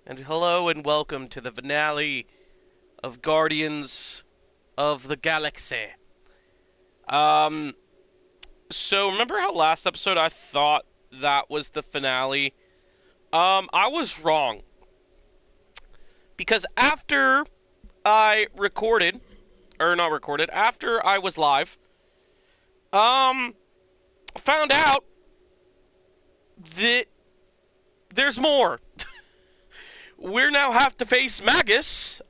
And hello and welcome to the finale of Guardians of the Galaxy. So remember how last episode I thought that was the finale? I was wrong. Because after I recorded, or not recorded, after I was live, found out that there's more. We now have to face Magus,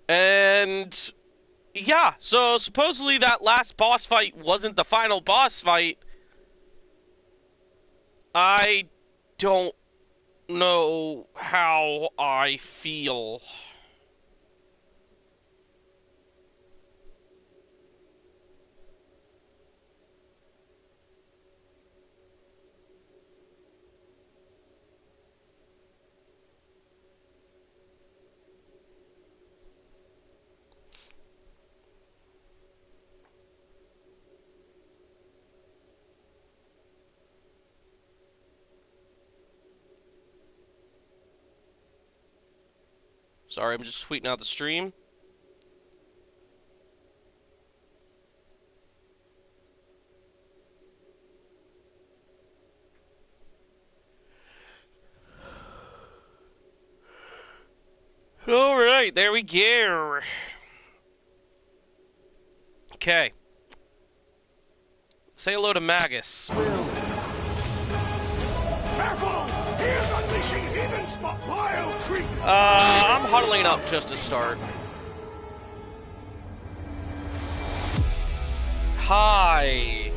and yeah, so supposedly that last boss fight wasn't the final boss fight. I don't know how I feel. Sorry, I'm just tweeting out the stream. Alright, there we go. Okay. Say hello to Magus. Careful! He is unleashing heathen vile creep! I'm huddling up just to start. Hi.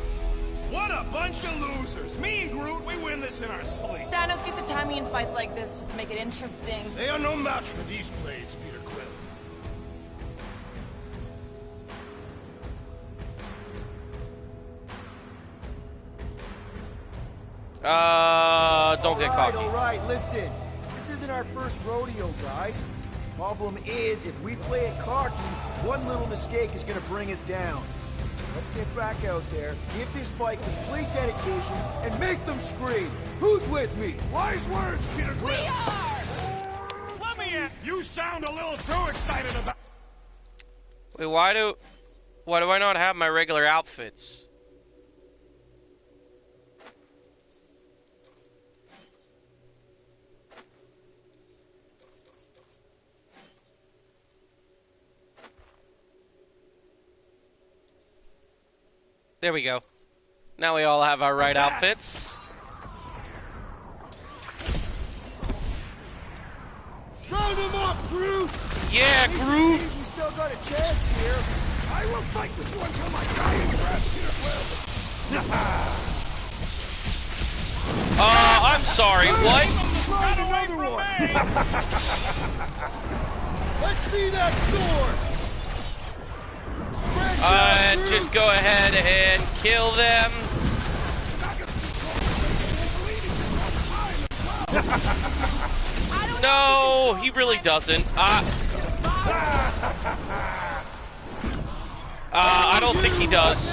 What a bunch of losers! Me and Groot, we win this in our sleep. Thanos used to time me in fights like this just to make it interesting. They are no match for these blades, Peter Quill. Don't get cocky. Alright, listen. This isn't our first rodeo, guys. Problem is, if we play it cocky, one little mistake is gonna bring us down. So let's get back out there, give this fight complete dedication, and make them scream. Who's with me? Wise words, Peter Quill! We are! Let me in! You sound a little too excited about... Wait, why do I not have my regular outfits? There we go. Now we all have our right outfits. Round him up, Groot! Yeah, Groot! We still got a chance here. I will fight with you until my dying breath, Peter Quill! I'm sorry, what? Run away from me! Let's see that sword! Just go ahead and kill them. No, he really doesn't. I don't think he does.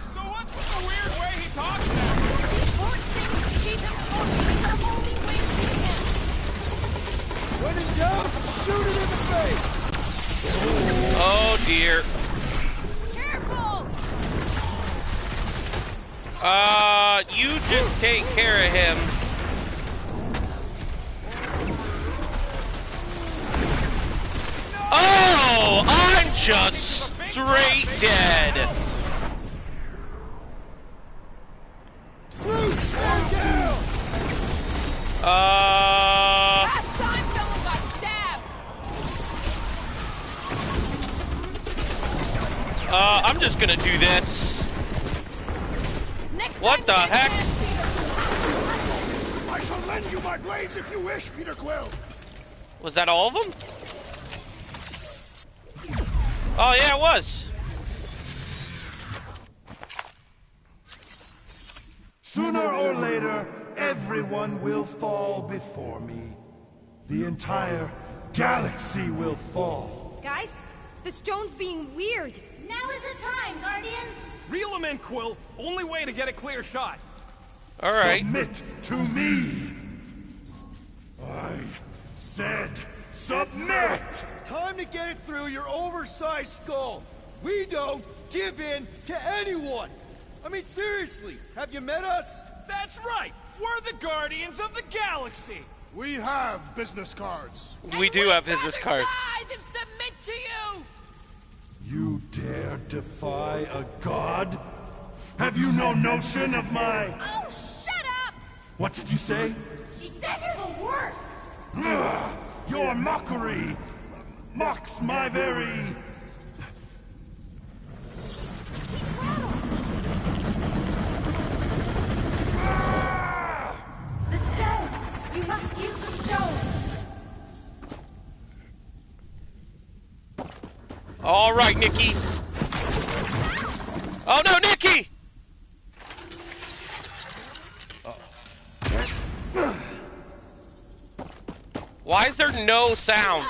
So what's with the weird way he talks now? When in doubt, shoot it in the face! Oh dear. Careful! You just take care of him. Oh, I'm just straight dead. Last time someone got stabbed! I'm just gonna do this. Next What the time you get heck? a chance, I shall lend you my blades if you wish, Peter Quill! Was that all of them? Oh yeah, it was. Sooner or later, everyone will fall before me. The entire galaxy will fall. Guys, the stone's being weird. Now is the time, Guardians! Reel him in, Quill. Only way to get a clear shot. All right. Submit to me! I said submit! Time to get it through your oversized skull. We don't give in to anyone. I mean, seriously, have you met us? That's right! We're the Guardians of the Galaxy! We have business cards. We do have business cards. Die than submit to you! You dare defy a god? Have you no notion of my... Oh, shut up! What did you say? She said you're the worst! Ugh, your mockery mocks my very... The stone! You must use the stone! All right, Nikki. Oh no, Nikki! Why is there no sound?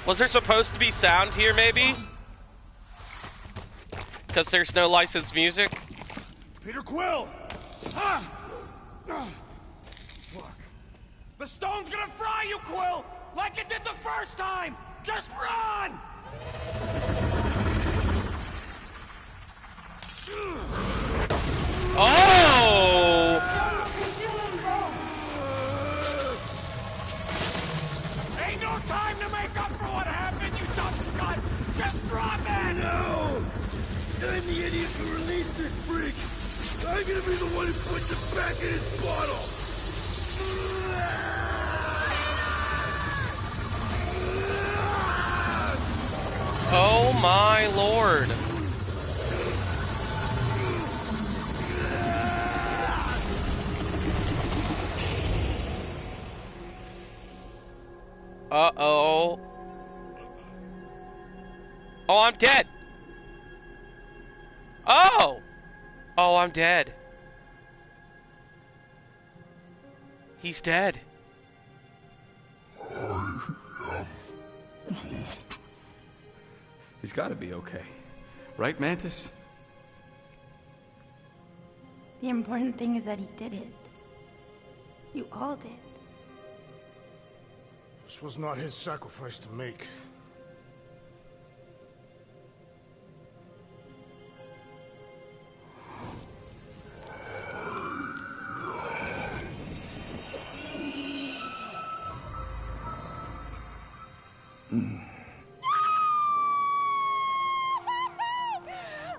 Was there supposed to be sound here, maybe? Because there's no licensed music? Peter Quill! Ah! Fuck. The stone's gonna fry you, Quill! Like it did the first time! Just run! Oh! Ain't no time to make up for what happened, you dumb scut! Just drop it! No! I'm the idiot who released this freak! I'm gonna be the one who puts it back in his bottle! Oh my lord. Uh-oh. Oh, I'm dead. Oh! Oh, I'm dead. He's dead. He's gotta be okay. Right, Mantis? The important thing is that he did it. You all did. This was not his sacrifice to make.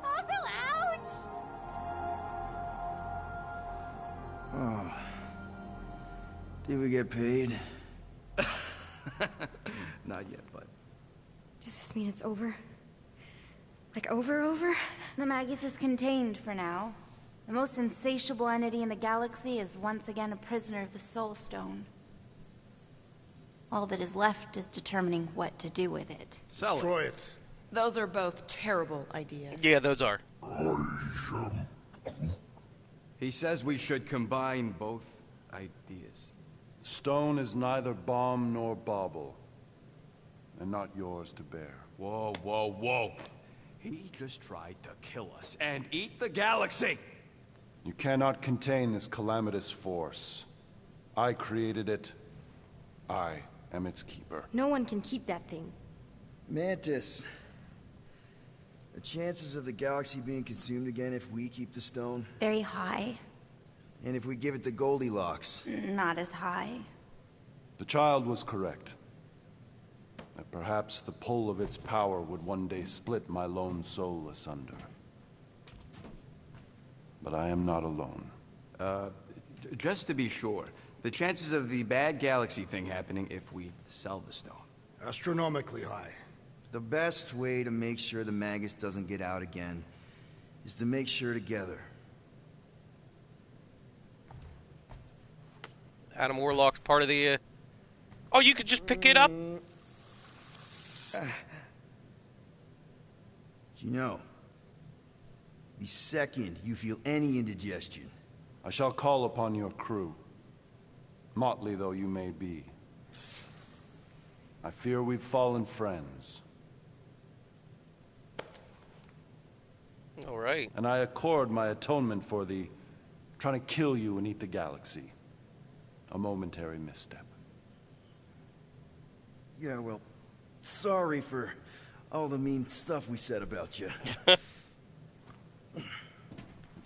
Also, ouch! Did we get paid? Not yet, bud. Does this mean it's over? Like over? The Magus is contained for now. The most insatiable entity in the galaxy is once again a prisoner of the Soul Stone. All that is left is determining what to do with it. Sell it. Destroy it. Those are both terrible ideas. Yeah, those are. He says we should combine both ideas. Stone is neither bomb nor bauble, and not yours to bear. Whoa, whoa, whoa. He just tried to kill us and eat the galaxy! You cannot contain this calamitous force. I created it. I am its keeper. No one can keep that thing. Mantis. The chances of the galaxy being consumed again if we keep the stone, Very high, and if we give it to Goldilocks. not as high. The child was correct. That perhaps the pull of its power would one day split my lone soul asunder. But I am not alone. Just to be sure, the chances of the bad galaxy thing happening if we sell the stone. Astronomically high. The best way to make sure the Magus doesn't get out again is to make sure together. Adam Warlock's part of the, Oh, you could just pick it up? You know, the second you feel any indigestion, I shall call upon your crew. Motley though you may be. I fear we've fallen friends. All right. And I accord my atonement for the trying to kill you and eat the galaxy. A momentary misstep. Yeah, well, sorry for all the mean stuff we said about you.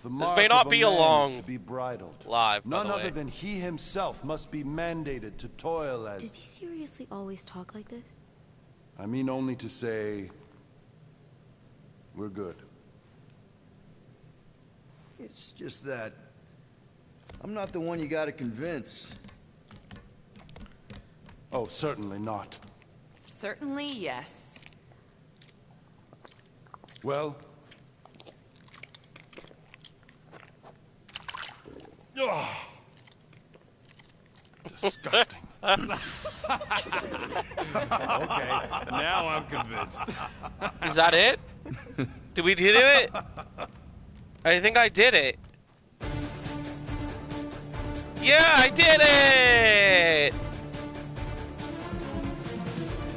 The This mark may not of be a man long is to be bridled. live, by None the other way. than he himself must be mandated to toil as... Does he seriously always talk like this? I mean only to say... we're good. It's just that I'm not the one you gotta convince. Oh, certainly not. Certainly, yes. Well... Ugh. Disgusting. Okay, now I'm convinced. Is that it? Did we do it? I think I did it. Yeah, I did it!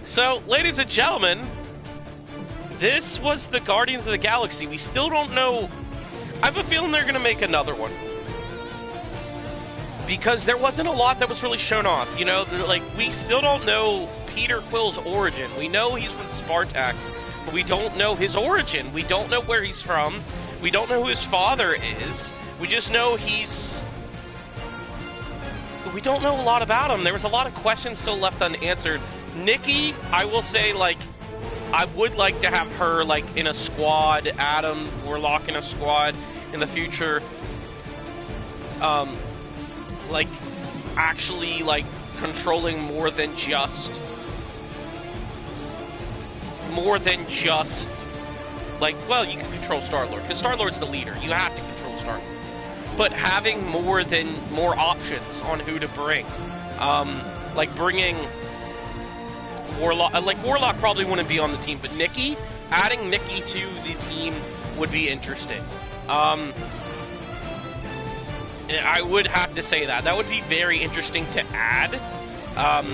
So, ladies and gentlemen, this was the Guardians of the Galaxy. We still don't know... I have a feeling they're going to make another one. Because there wasn't a lot that was really shown off. You know, like, we still don't know Peter Quill's origin. We know he's from Spartax, but we don't know his origin. We don't know where he's from. We don't know who his father is. We just know he's... We don't know a lot about him. There was a lot of questions still left unanswered. Nikki, I will say, like, I would like to have her, like, in a squad. Adam, Warlock in a squad in the future. Like, actually, like, controlling more than just, like, well, you can control Star-Lord, because Star-Lord's the leader. You have to control Star-Lord. But having more options on who to bring. Like, bringing Warlock, Warlock probably wouldn't be on the team, but Nikki, adding Nikki to the team would be interesting. I would have to say that. That would be very interesting to add. I'm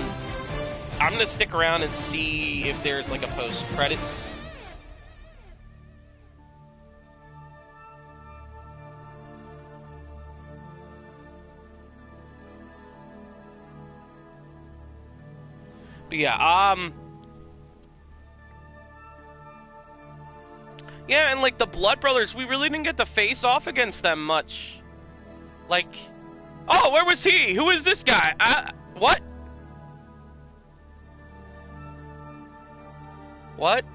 going to stick around and see if there's like a post-credits. But yeah, yeah, and like the Blood Brothers, we really didn't get to face off against them much. Like, oh, where was he? Who is this guy? What? What?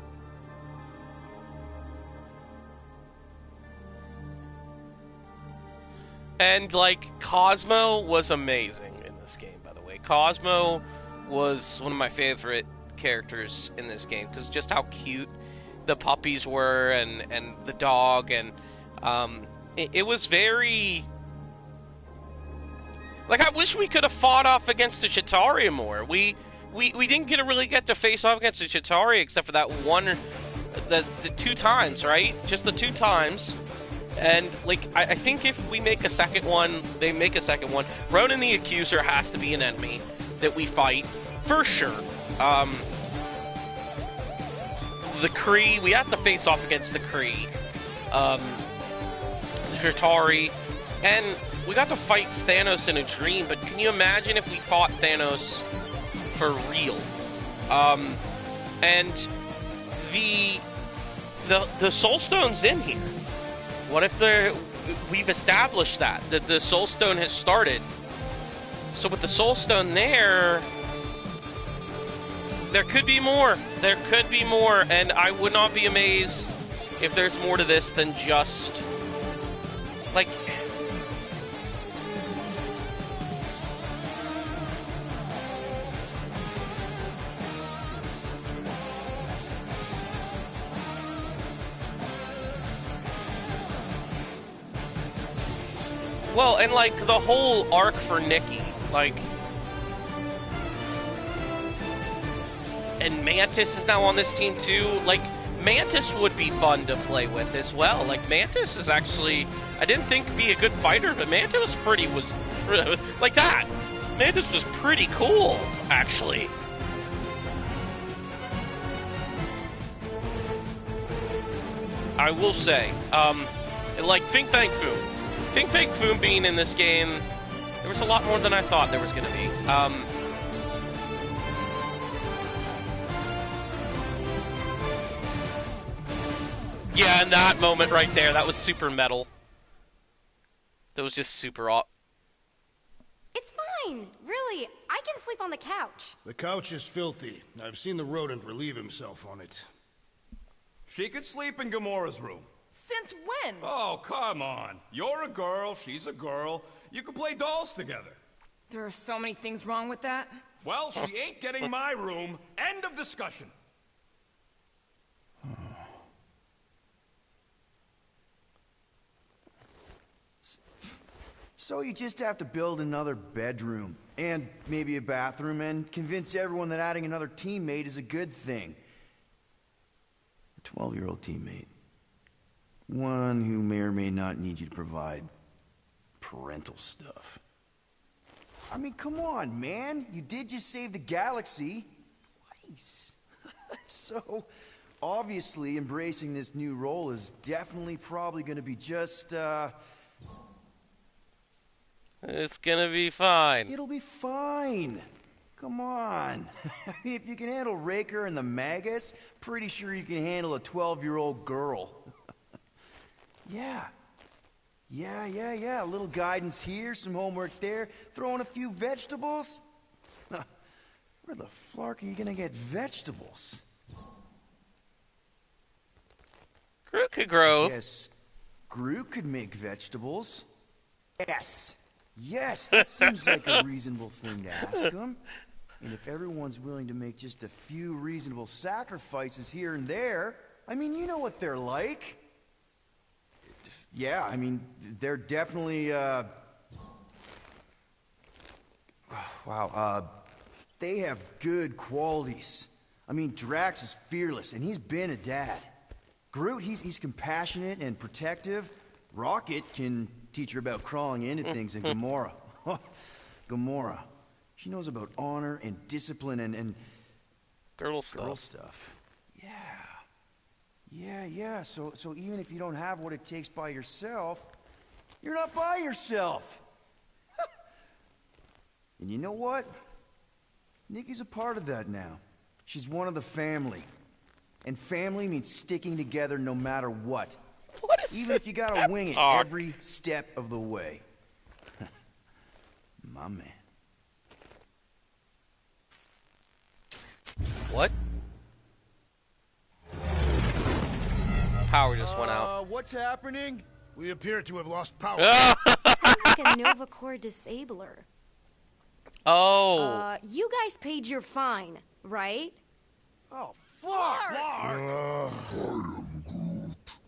And, like, Cosmo was amazing in this game, by the way. Cosmo was one of my favorite characters in this game, because just how cute the puppies were, and the dog, and, it was very... Like, I wish we could have fought off against the Chitauri more. We didn't really get to face off against the Chitauri except for that one, the 2 times, right? Just the 2 times. And, like, I think if we make a second one, they make a second one, Ronan the Accuser has to be an enemy that we fight, for sure. The Kree, we have to face off against the Kree. The Chitauri, and... We got to fight Thanos in a dream, but can you imagine if we fought Thanos for real? And the Soul Stone's in here. What if we've established that the Soul Stone has started? So with the Soul Stone there could be more. There could be more, and I would not be amazed if there's more to this than just like. Well, and, like, the whole arc for Nikki, like... And Mantis is now on this team, too. Like, Mantis would be fun to play with as well. Like, Mantis is actually... I didn't think be a good fighter, but Mantis was pretty... like that! Mantis was pretty cool, actually. I will say, like Think Thank Foom. Think Thank Foom being in this game, there was a lot more than I thought there was going to be. Yeah, in that moment right there, that was super metal. That was just super aw- It's fine. Really, I can sleep on the couch. The couch is filthy. I've seen the rodent relieve himself on it. She could sleep in Gamora's room. Since when? Oh, come on. You're a girl, she's a girl. You can play dolls together. There are so many things wrong with that. Well, she ain't getting my room. End of discussion. So you just have to build another bedroom, and maybe a bathroom, and convince everyone that adding another teammate is a good thing. A 12-year-old teammate. One who may or may not need you to provide parental stuff. I mean, come on, man. You did just save the galaxy. Twice. So, obviously, embracing this new role is definitely probably gonna be just, It's gonna be fine. It'll be fine. Come on. I mean, if you can handle Raker and the Magus, pretty sure you can handle a 12-year-old girl. Yeah. A little guidance here, some homework there, throw in a few vegetables. Where the flark are you gonna get vegetables? Groot could grow. Yes, Groot could make vegetables. Yes, that seems like a reasonable thing to ask him. And if everyone's willing to make just a few reasonable sacrifices here and there, I mean, you know what they're like. Yeah, I mean, they're definitely, they have good qualities. I mean, Drax is fearless, and he's been a dad. Groot, he's compassionate and protective. Rocket can teach her about crawling into things, and Gamora. Gamora. She knows about honor and discipline and Girl stuff. Yeah. So even if you don't have what it takes by yourself, you're not by yourself. And you know what? Nikki's a part of that now. She's one of the family. And family means sticking together no matter what. What is even if you gotta wing it every step of the way. My man. What? Power just went out. What's happening? We appear to have lost power. Sounds like a Nova Core disabler. Oh. You guys paid your fine, right? Oh, fuck!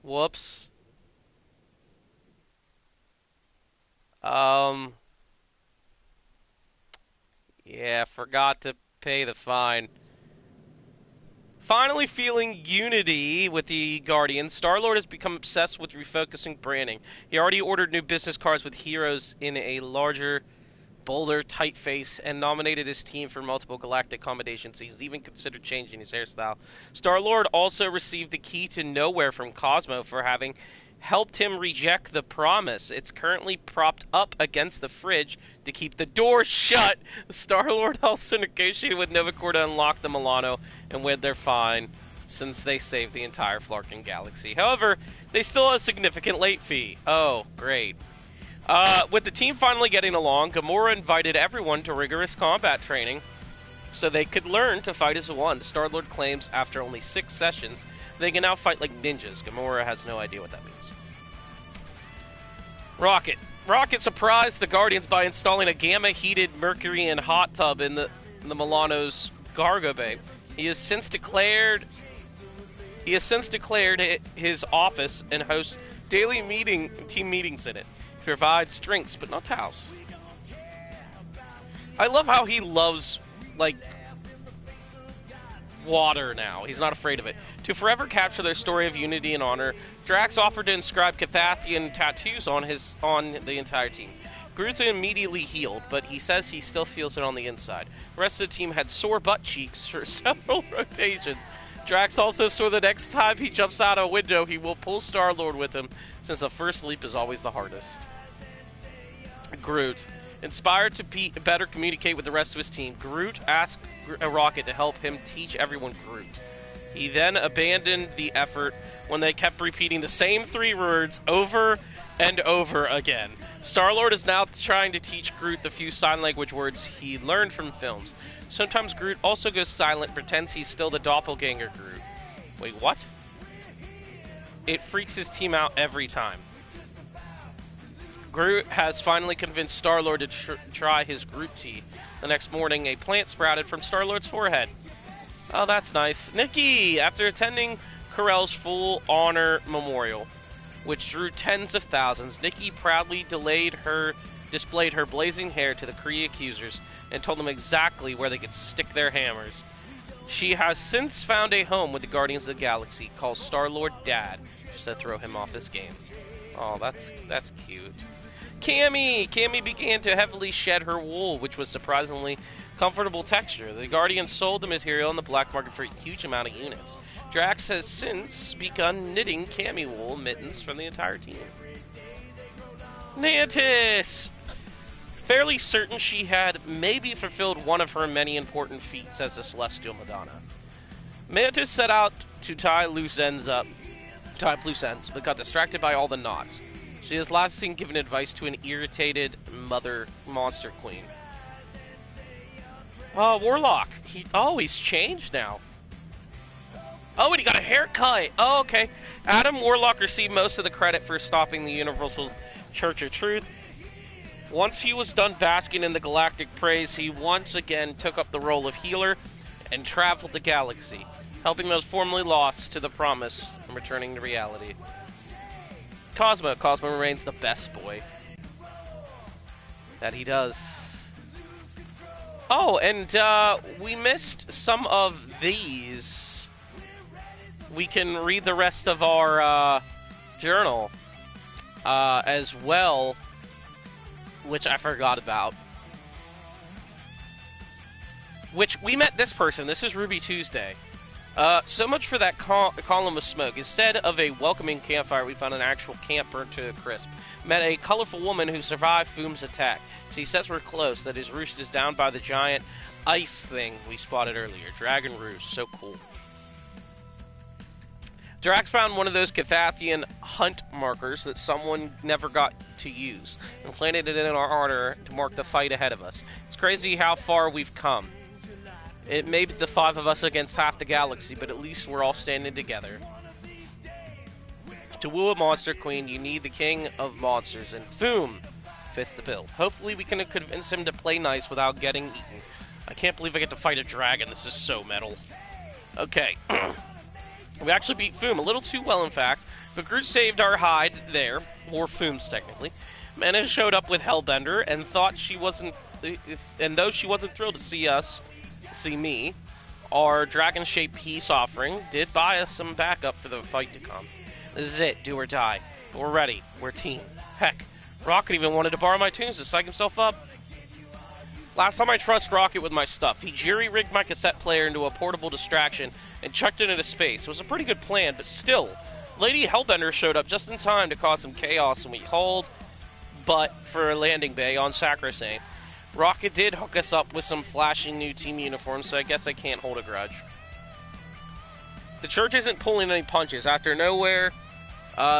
Whoops. Yeah, forgot to pay the fine. Finally feeling unity with the Guardians, Star-Lord has become obsessed with refocusing branding. He already ordered new business cards with heroes in a larger, bolder typeface and nominated his team for multiple galactic combinations. He's even considered changing his hairstyle. Star-Lord also received the key to Nowhere from Cosmo for having helped him reject the promise. It's currently propped up against the fridge to keep the door shut. Star-Lord also negotiated with Nova Corps to unlock the Milano and wed their fine, since they saved the entire Flarkin galaxy. However, they still have a significant late fee. Oh, great. With the team finally getting along, Gamora invited everyone to rigorous combat training so they could learn to fight as one. Star-Lord claims after only 6 sessions, they can now fight like ninjas. Gamora has no idea what that means. Rocket. Rocket surprised the Guardians by installing a gamma-heated Mercury and hot tub in the Milano's cargo bay. He has since declared his office and hosts daily team meetings in it. He provides drinks, but not towels. I love how he loves, like, water now. He's not afraid of it. To forever capture their story of unity and honor, Drax offered to inscribe Cathathian tattoos on the entire team. Groot immediately healed, but he says he still feels it on the inside. The rest of the team had sore butt cheeks for several rotations. Drax also swore the next time he jumps out a window, he will pull Star-Lord with him, since the first leap is always the hardest. Groot. Inspired to better communicate with the rest of his team, Groot asked Rocket to help him teach everyone Groot. He then abandoned the effort when they kept repeating the same 3 words over and over again. Star-Lord is now trying to teach Groot the few sign language words he learned from films. Sometimes Groot also goes silent, pretends he's still the doppelganger Groot. Wait, what? It freaks his team out every time. Groot has finally convinced Star-Lord to try his Groot tea. The next morning, a plant sprouted from Star-Lord's forehead. Oh, that's nice. Nikki, after attending Carell's full honor memorial, which drew tens of thousands, Nikki proudly displayed her blazing hair to the Kree accusers and told them exactly where they could stick their hammers. She has since found a home with the Guardians of the Galaxy, called Star-Lord Dad, just to throw him off his game. Oh, that's cute. Cammy began to heavily shed her wool, which was surprisingly comfortable texture. The Guardians sold the material on the black market for a huge amount of units. Drax has since begun knitting Cammy wool mittens from the entire team. Mantis! Fairly certain she had maybe fulfilled one of her many important feats as a Celestial Madonna. Mantis set out to tie loose ends, but got distracted by all the knots. She is last seen giving advice to an irritated mother monster queen. Oh, Warlock. He's changed now. Oh, and he got a haircut. Oh, okay. Adam Warlock received most of the credit for stopping the Universal Church of Truth. Once he was done basking in the galactic praise, he once again took up the role of healer and traveled the galaxy, helping those formerly lost to the promise and returning to reality. Cosmo remains the best boy. That he does. Oh, and we missed some of these. We can read the rest of our journal as well, which I forgot about. Which, we met this person. This is Ruby Tuesday. So much for that column of smoke. Instead of a welcoming campfire, we found an actual camp burnt to a crisp. Met a colorful woman who survived Foom's attack. She says we're close, that his roost is down by the giant ice thing we spotted earlier. Dragon Roost, so cool. Drax found one of those Cathathian hunt markers that someone never got to use, and planted it in our honor to mark the fight ahead of us. It's crazy how far we've come. It may be the 5 of us against half the galaxy, but at least we're all standing together. To woo a monster queen, you need the king of monsters, and Foom fits the bill. Hopefully we can convince him to play nice without getting eaten. I can't believe I get to fight a dragon. This is so metal. Okay. We actually beat Foom a little too well, in fact, but Groot saved our hide there, or Foom's technically. Mana showed up with Hellbender and thought she wasn't, and though she wasn't thrilled to see me, our dragon-shaped peace offering did buy us some backup for the fight to come. This is it, do or die. But we're ready. We're a team. Heck, Rocket even wanted to borrow my tunes to psych himself up. Last time I trust Rocket with my stuff, he jury-rigged my cassette player into a portable distraction and chucked it into space. It was a pretty good plan, but still, Lady Hellbender showed up just in time to cause some chaos, and we hauled butt for a landing bay on Sacrosanct. Rocket did hook us up with some flashing new team uniforms, so I guess I can't hold a grudge. The church isn't pulling any punches. After nowhere,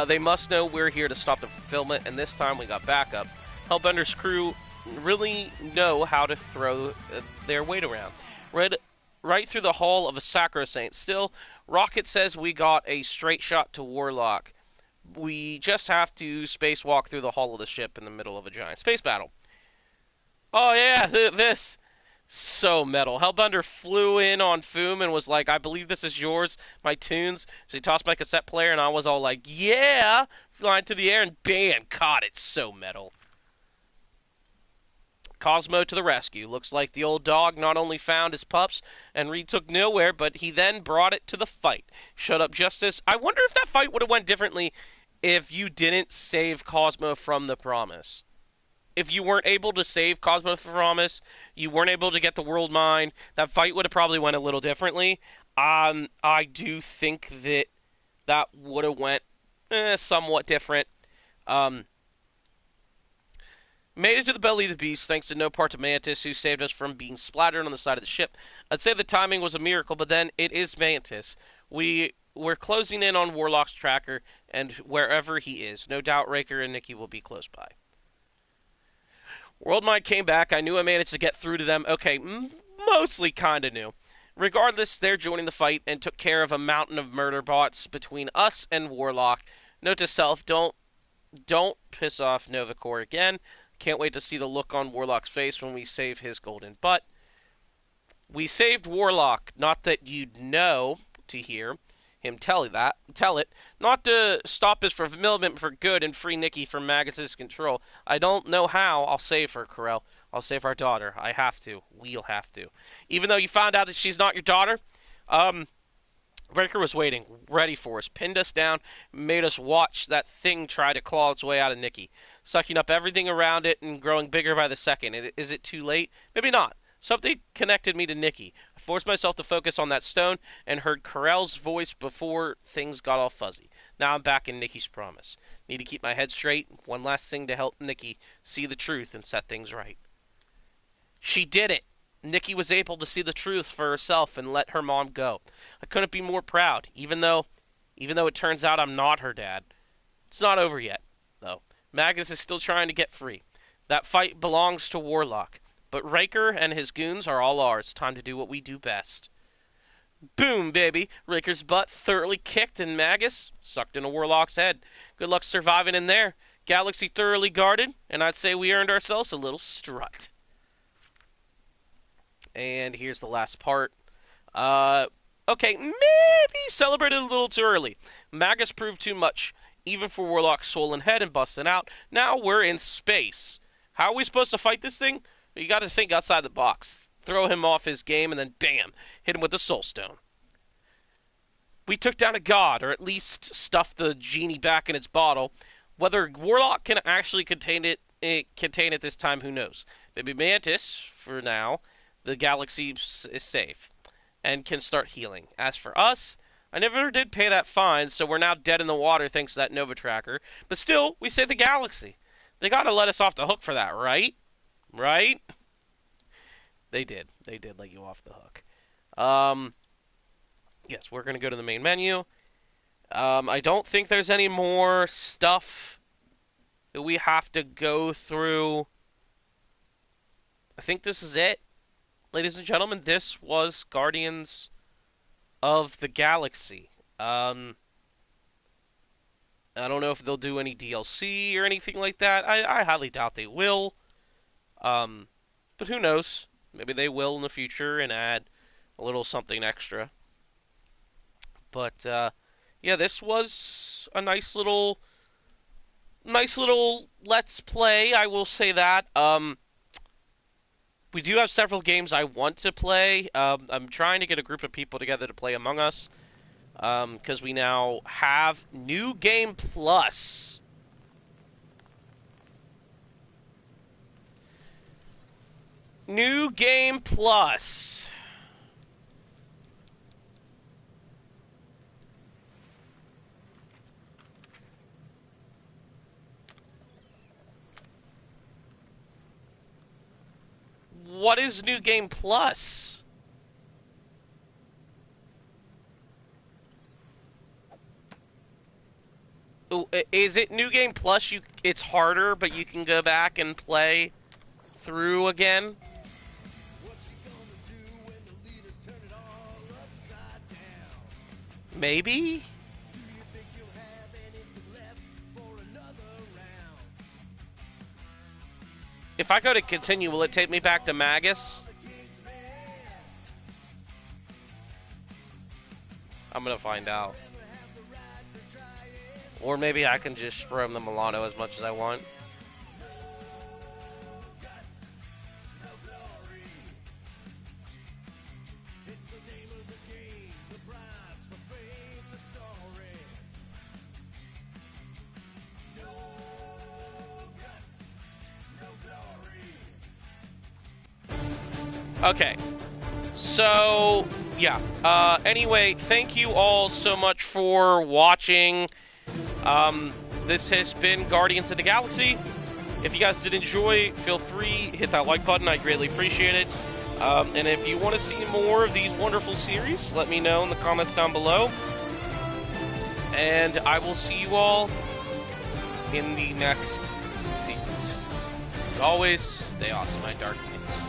they must know we're here to stop the fulfillment, and this time we got backup. Hellbender's crew really know how to throw their weight around. Right through the hull of a Sacrosanct. Still, Rocket says we got a straight shot to Warlock. We just have to spacewalk through the hull of the ship in the middle of a giant space battle. Oh yeah, this. So metal. Hellbender flew in on Foom and was like, I believe this is yours, my tunes. So he tossed my cassette player and I was all like, yeah! Flying to the air and bam, caught it. So metal. Cosmo to the rescue. Looks like the old dog not only found his pups and retook nowhere, but he then brought it to the fight. Showed up just as... I wonder if that fight would have went differently if you didn't save Cosmo from the promise. If you weren't able to save Cosmo from the promise, you weren't able to get the world mine, that fight would have probably went a little differently. I do think that would have went somewhat different. Made it to the belly of the beast thanks to no part to Mantis, who saved us from being splattered on the side of the ship. I'd say the timing was a miracle, but then it is Mantis. We're closing in on Warlock's tracker, and wherever he is, no doubt Raker and Nikki will be close by. Worldmind came back. I knew I managed to get through to them. Okay, mostly kind of knew. Regardless, they're joining the fight and took care of a mountain of murder bots between us and Warlock. Note to self, don't piss off Novacore again. Can't wait to see the look on Warlock's face when we save his golden butt. We saved Warlock, not that you'd know to hear him tell it, not to stop his fulfillment for good and free Nikki from Magus' control. I don't know how. I'll save her, Corel. I'll save our daughter. I have to. We'll have to. Even though you found out that she's not your daughter, Breaker was waiting, ready for us, pinned us down, made us watch that thing try to claw its way out of Nikki, sucking up everything around it and growing bigger by the second. Is it too late? Maybe not. Something connected me to Nikki. I forced myself to focus on that stone and heard Corel's voice before things got all fuzzy. Now I'm back in Nikki's promise. Need to keep my head straight. One last thing to help Nikki see the truth and set things right. She did it. Nikki was able to see the truth for herself and let her mom go. I couldn't be more proud, even though it turns out I'm not her dad. It's not over yet, though. Magus is still trying to get free. That fight belongs to Warlock. But Raker and his goons are all ours. Time to do what we do best. Boom, baby. Raker's butt thoroughly kicked and Magus sucked in a Warlock's head. Good luck surviving in there. Galaxy thoroughly guarded, and I'd say we earned ourselves a little strut. And here's the last part. Okay, maybe celebrated a little too early. Magus proved too much, even for Warlock's swollen head and busting out. Now we're in space. How are we supposed to fight this thing? You got to think outside the box. Throw him off his game and then bam, hit him with the Soul Stone. We took down a god, or at least stuffed the genie back in its bottle. Whether Warlock can actually contain it this time, who knows? Maybe Mantis, for now, the galaxy is safe and can start healing. As for us, I never did pay that fine, so we're now dead in the water thanks to that Nova tracker. But still, we saved the galaxy. They got to let us off the hook for that, right? Right? They did. They did let you off the hook. Yes, we're going to go to the main menu. I don't think there's any more stuff that we have to go through. I think this is it. Ladies and gentlemen, this was Guardians of the Galaxy. I don't know if they'll do any DLC or anything like that. I highly doubt they will. But who knows? Maybe they will in the future and add a little something extra. But yeah, this was a nice little Let's Play. I will say that. We do have several games I want to play. I'm trying to get a group of people together to play Among Us, because we now have New Game Plus. New Game Plus. What is New Game Plus? Ooh, is it New Game Plus? It's harder, but you can go back and play through again? Maybe? If I go to continue, will it take me back to Magus? I'm gonna find out. Or maybe I can just roam the Milano as much as I want. Okay, so yeah. Anyway, thank you all so much for watching. This has been Guardians of the Galaxy. If you guys did enjoy, feel free, hit that like button. I greatly appreciate it. And if you want to see more of these wonderful series, let me know in the comments down below. And I will see you all in the next series. As always, stay awesome, my dark kids.